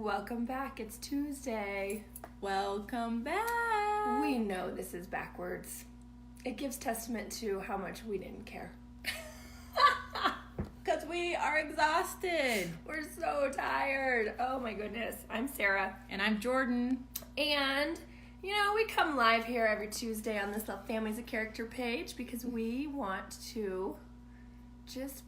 Welcome back. It's Tuesday. Welcome back. We know this is backwards. It gives testament to how much we didn't care. Because we are exhausted. We're so tired. Oh my goodness. I'm Sarah. And I'm Jordan. And, we come live here every Tuesday on this Love Families of Character page because we want to just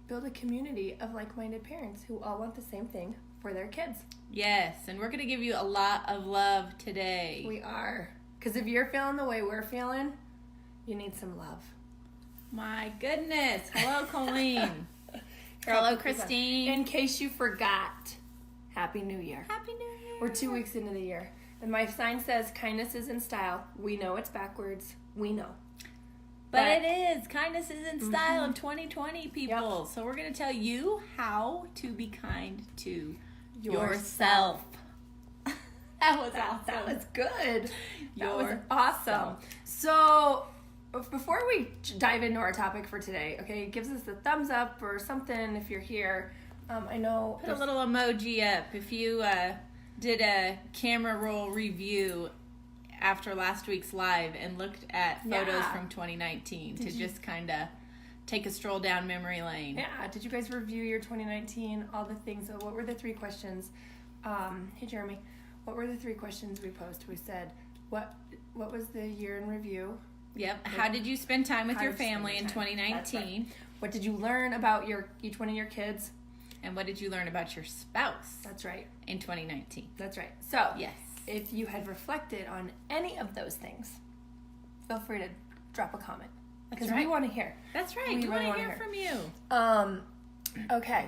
build a community of like-minded parents who all want the same thing for their kids. Yes, and we're going to give you a lot of love today. We are. Because if you're feeling the way we're feeling, you need some love. My goodness. Hello, Colleen. Hello, Christine. In case you forgot, Happy New Year. Happy New Year. We're 2 weeks into the year. And my sign says kindness is in style. We know it's backwards. We know. But it is. Kindness is in style in 2020, people. Yep. So we're going to tell you how to be kind to yourself. That was awesome. That was good. That was Yourself. awesome. So before we dive into our topic for today, okay, it gives us a thumbs up or something if you're here. I know. Put a little emoji up if you did a camera roll review after last week's live and looked at photos from 2019 just kind of take a stroll down memory lane. Yeah. Did you guys review your 2019, all the things? So what were the 3 questions? Hey, Jeremy. What were the 3 questions we posed? We said, what was the year in review? Yep. How did you spend time with your family in 2019? Right. What did you learn about each one of your kids? And what did you learn about your spouse? That's right. In 2019. That's right. So, yes. If you had reflected on any of those things, feel free to drop a comment. Because we want to hear. That's right. We We really want to wanna hear from you. Okay.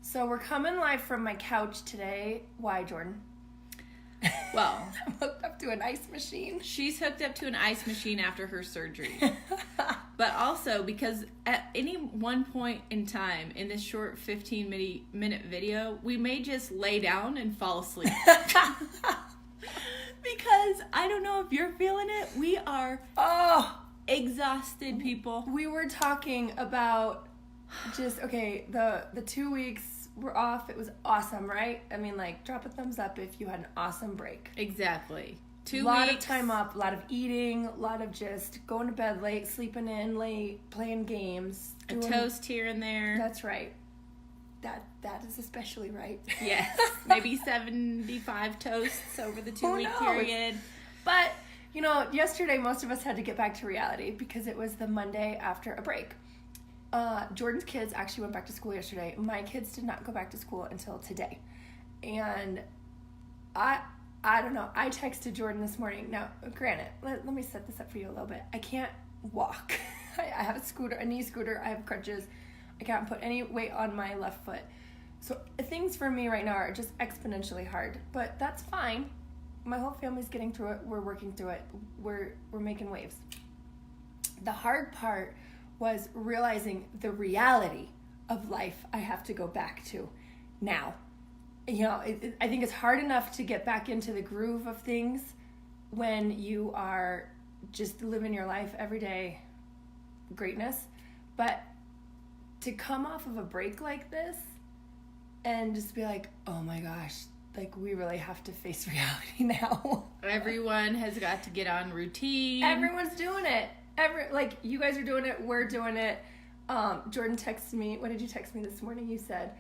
So we're coming live from my couch today. Why, Jordan? Well, I'm hooked up to an ice machine. she's hooked up to an ice machine after her surgery. But also because at any one point in time in this short 15-minute video, we may just lay down and fall asleep. Because I don't know if you're feeling it. We are exhausted, people. We were talking about the 2 weeks were off. It was awesome, right? I mean, drop a thumbs up if you had an awesome break. Exactly. 2 weeks. A lot of time up, a lot of eating, a lot of just going to bed late, sleeping in late, playing games. A toast here and there. That's right. That is especially right. Yes. Maybe 75 toasts over the 2-week period. But, yesterday most of us had to get back to reality because it was the Monday after a break. Jordan's kids actually went back to school yesterday. My kids did not go back to school until today. And I don't know. I texted Jordan this morning. Now, granted, let me set this up for you a little bit. I can't walk. I have a knee scooter. I have crutches. I can't put any weight on my left foot. So things for me right now are just exponentially hard. But that's fine. My whole family's getting through it. We're working through it. We're making waves. The hard part was realizing the reality of life I have to go back to now. I think it's hard enough to get back into the groove of things when you are just living your life every day greatness. But to come off of a break like this and just be like, oh my gosh, we really have to face reality now. Everyone has got to get on routine. Everyone's doing it. You guys are doing it, we're doing it. Jordan texted me. What did you text me this morning? You said,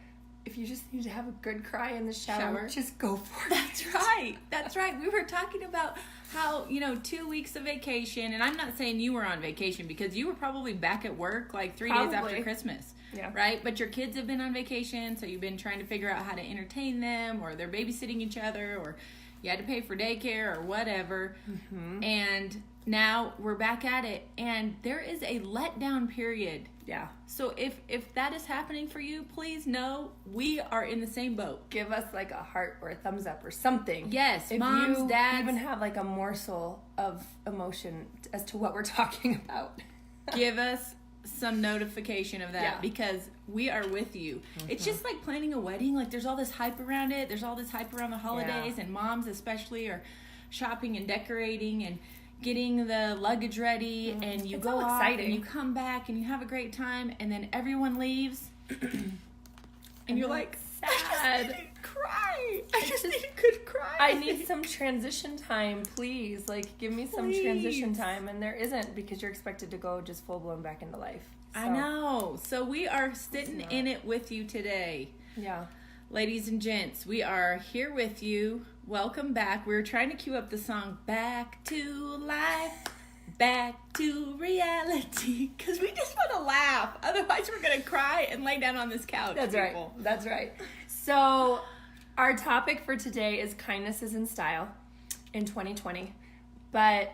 if you just need to have a good cry in the shower. Just go for it. That's right. We were talking about how, 2 weeks of vacation, and I'm not saying you were on vacation because you were probably back at work 3 days after Christmas. Yeah. Right? But your kids have been on vacation, so you've been trying to figure out how to entertain them, or they're babysitting each other, or you had to pay for daycare or whatever. Mm-hmm. And now we're back at it, and there is a letdown period. Yeah. So if that is happening for you, please know we are in the same boat. Give us a heart or a thumbs up or something. Yes, if moms, you dads. even have a morsel of emotion as to what we're talking about. Give us some notification of that because we are with you. Mm-hmm. It's just like planning a wedding. There's all this hype around it. There's all this hype around the holidays, and moms especially are shopping and decorating and getting the luggage ready, and you go off and you come back and you have a great time, and then everyone leaves and you're sad. cry. I just need a good cry. I need some transition time, please. Like, give me some transition time. And there isn't, because you're expected to go just full-blown back into life. So. I know. So we are sitting in it with you today. Yeah. Ladies and gents, we are here with you. Welcome back. We were trying to cue up the song Back to Life, Back to Reality, because we just want to laugh. Otherwise, we're going to cry and lay down on this couch. That's people. right. That's right. So our topic for today is kindness is in style in 2020. But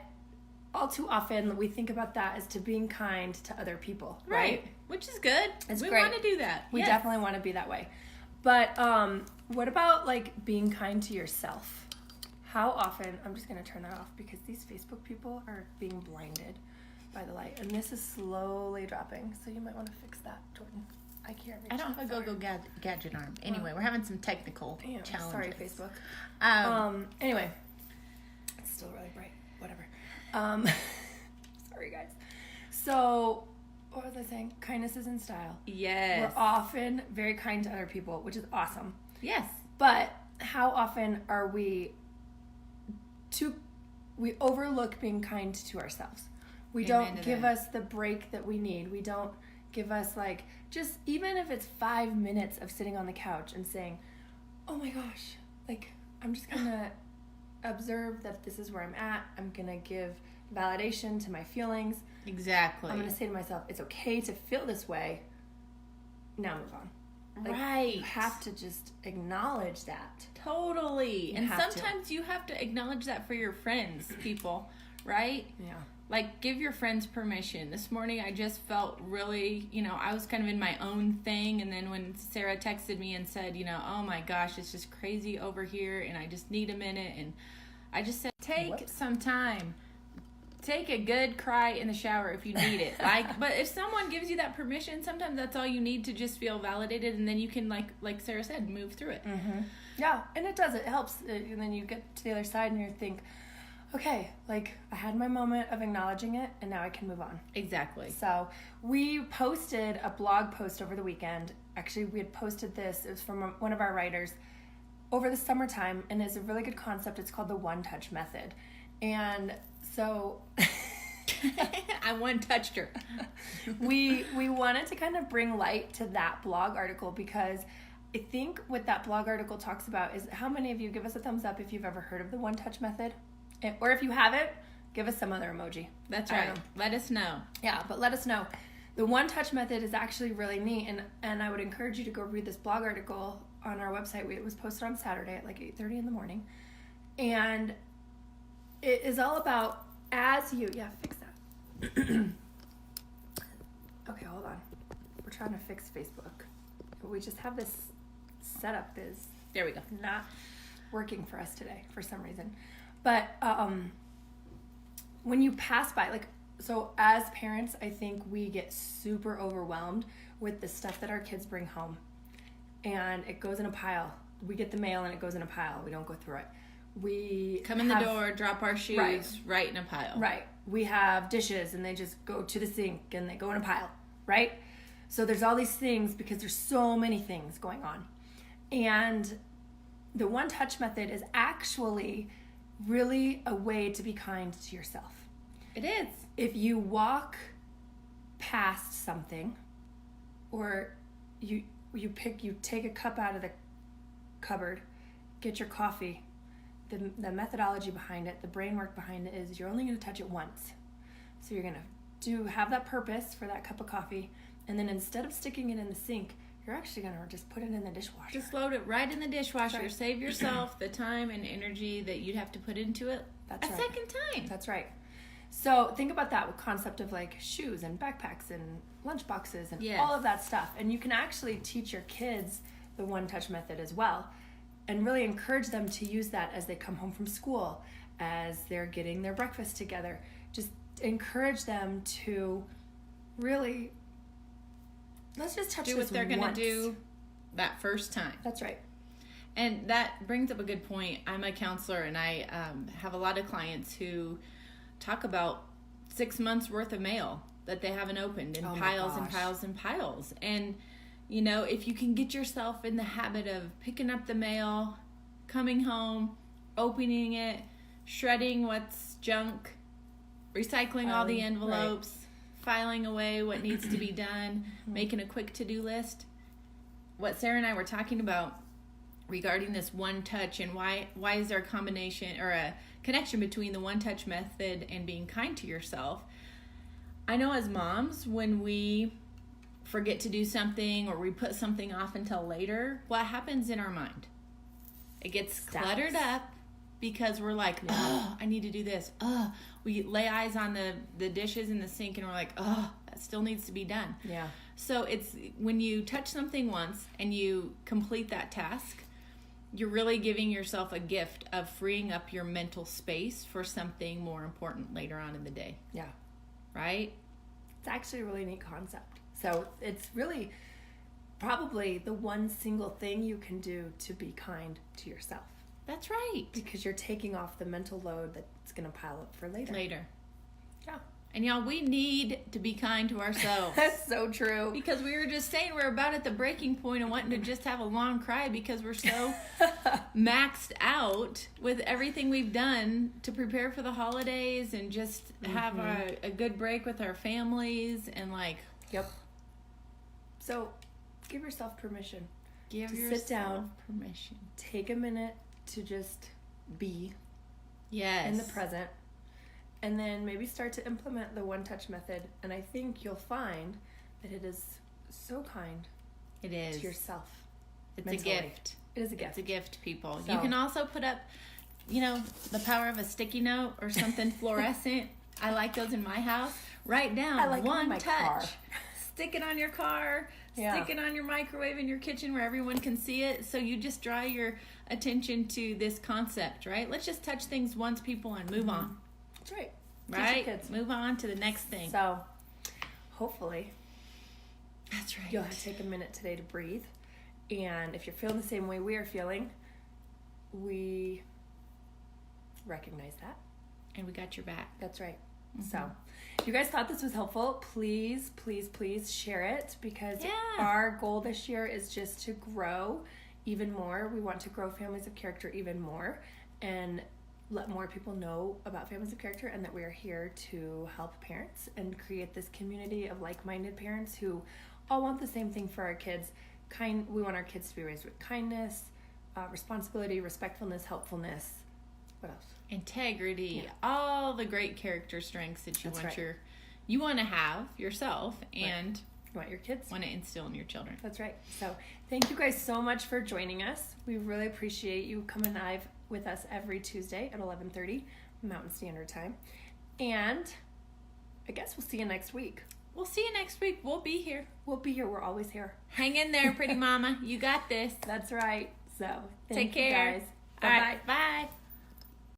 all too often, we think about that as to being kind to other people, right? Which is good. It's we great. want to do that. We definitely want to be that way. But what about, like, being kind to yourself? How often, I'm just going to turn that off because these Facebook people are being blinded by the light. And this is slowly dropping, so you might want to fix that, Jordan. I can't reach I don't have a go-go gadget arm. Anyway, we're having some technical challenges. Sorry, Facebook. Anyway, it's still really bright. Whatever. Sorry, guys. So, what was I saying? Kindness is in style. Yes. We're often very kind to other people, which is awesome. Yes. But how often are we overlook being kind to ourselves? We don't give us the break that we need. We don't give us, like, just even if it's 5 minutes of sitting on the couch and saying, oh my gosh, like, I'm just gonna observe that this is where I'm at. I'm gonna give validation to my feelings. Exactly. I'm gonna say to myself, it's okay to feel this way. Now move on. Like, right. You have to just acknowledge that. Totally. And sometimes you have to acknowledge that for your friends, people, right? Yeah. Like, give your friends permission. This morning I just felt really, I was kind of in my own thing. And then when Sarah texted me and said, oh my gosh, it's just crazy over here and I just need a minute. And I just said, take some time. Take a good cry in the shower if you need it. But if someone gives you that permission, sometimes that's all you need to just feel validated, and then you can, like Sarah said, move through it. Mm-hmm. Yeah, and it does. It helps. And then you get to the other side and you think, okay, like, I had my moment of acknowledging it, and now I can move on. Exactly. So we posted a blog post over the weekend. Actually, we had posted this. It was from one of our writers over the summertime, and it's a really good concept. It's called the one-touch method. And so I one-touched her. we wanted to kind of bring light to that blog article, because I think what that blog article talks about is, how many of you, give us a thumbs up if you've ever heard of the one-touch method? Or if you haven't, give us some other emoji. That's right. Let us know. Yeah, but let us know. The one-touch method is actually really neat, and I would encourage you to go read this blog article on our website. It was posted on Saturday at like 8:30 in the morning. And it is all about fix that. Okay, hold on. We're trying to fix Facebook. We just have this setup that is there we go. Not working for us today for some reason. But when you pass by, like, so as parents, I think we get super overwhelmed with the stuff that our kids bring home. And it goes in a pile. We get the mail and it goes in a pile. We don't go through it. We come in the door, drop our shoes, right in a pile. Right. We have dishes and they just go to the sink and they go in a pile, right? So there's all these things because there's so many things going on. And the one-touch method is actually really a way to be kind to yourself. It is. If you walk past something, or you take a cup out of the cupboard, get your coffee, the methodology behind it, the brain work behind it is you're only going to touch it once. So you're going to have that purpose for that cup of coffee, and then instead of sticking it in the sink, you're actually going to just put it in the dishwasher. Just load it right in the dishwasher. Right. Save yourself the time and energy that you'd have to put into it second time. That's right. So think about that with concept of, like, shoes and backpacks and lunch boxes and all of that stuff. And you can actually teach your kids the one-touch method as well, and really encourage them to use that as they come home from school, as they're getting their breakfast together. Just encourage them to really, let's just touch do this what they're going to do that first time. That's right. And that brings up a good point. I'm a counselor, and I have a lot of clients who talk about 6 months worth of mail that they haven't opened in piles and piles and piles. And You know, if you can get yourself in the habit of picking up the mail, coming home, opening it, shredding what's junk, recycling all the envelopes, filing away what needs to be done, making a quick to-do list. What Sarah and I were talking about regarding this one touch and why is there a combination or a connection between the one touch method and being kind to yourself. I know as moms, when we forget to do something or we put something off until later, what happens in our mind? It gets cluttered up because we're like, oh, I need to do this. Oh, we lay eyes on the dishes in the sink and we're like, oh, that still needs to be done. Yeah. So it's when you touch something once and you complete that task, you're really giving yourself a gift of freeing up your mental space for something more important later on in the day. Yeah. Right? It's actually a really neat concept. So it's really probably the one single thing you can do to be kind to yourself. That's right. Because you're taking off the mental load that's going to pile up for later. Yeah. And y'all, we need to be kind to ourselves. That's so true. Because we were just saying we're about at the breaking point and wanting to just have a long cry because we're so maxed out with everything we've done to prepare for the holidays and just have a good break with our families and like... Yep. So give yourself permission. Sit down, permission. Take a minute to just be in the present. And then maybe start to implement the one-touch method. And I think you'll find that it is so kind. It is. To yourself. It's mentally. a gift. It is a gift. It's a gift, people. So. You can also put up, the power of a sticky note or something fluorescent. I like those in my house. Write down one touch. Car. Stick it on your car. Yeah. Stick it on your microwave in your kitchen where everyone can see it. So you just draw your attention to this concept, right? Let's just touch things once, people, and move on. That's right. Right? Kids. Move on to the next thing. So, hopefully, that's right. You'll take a minute today to breathe. And if you're feeling the same way we are feeling, we recognize that. And we got your back. That's right. So, if you guys thought this was helpful, please, please, please share it because our goal this year is just to grow even more. We want to grow Families of Character even more and let more people know about Families of Character and that we are here to help parents and create this community of like-minded parents who all want the same thing for our kids. We want our kids to be raised with kindness, responsibility, respectfulness, helpfulness. What else? Integrity, all the great character strengths that you want to have yourself and you want your kids want to instill in your children. That's right. So thank you guys so much for joining us. We really appreciate you coming live with us every Tuesday at 11:30 Mountain Standard Time. And I guess we'll see you next week. We'll see you next week. We'll be here. We'll be here. We're always here. Hang in there, pretty mama. You got this. That's right. So take care, guys. Bye-bye. Bye.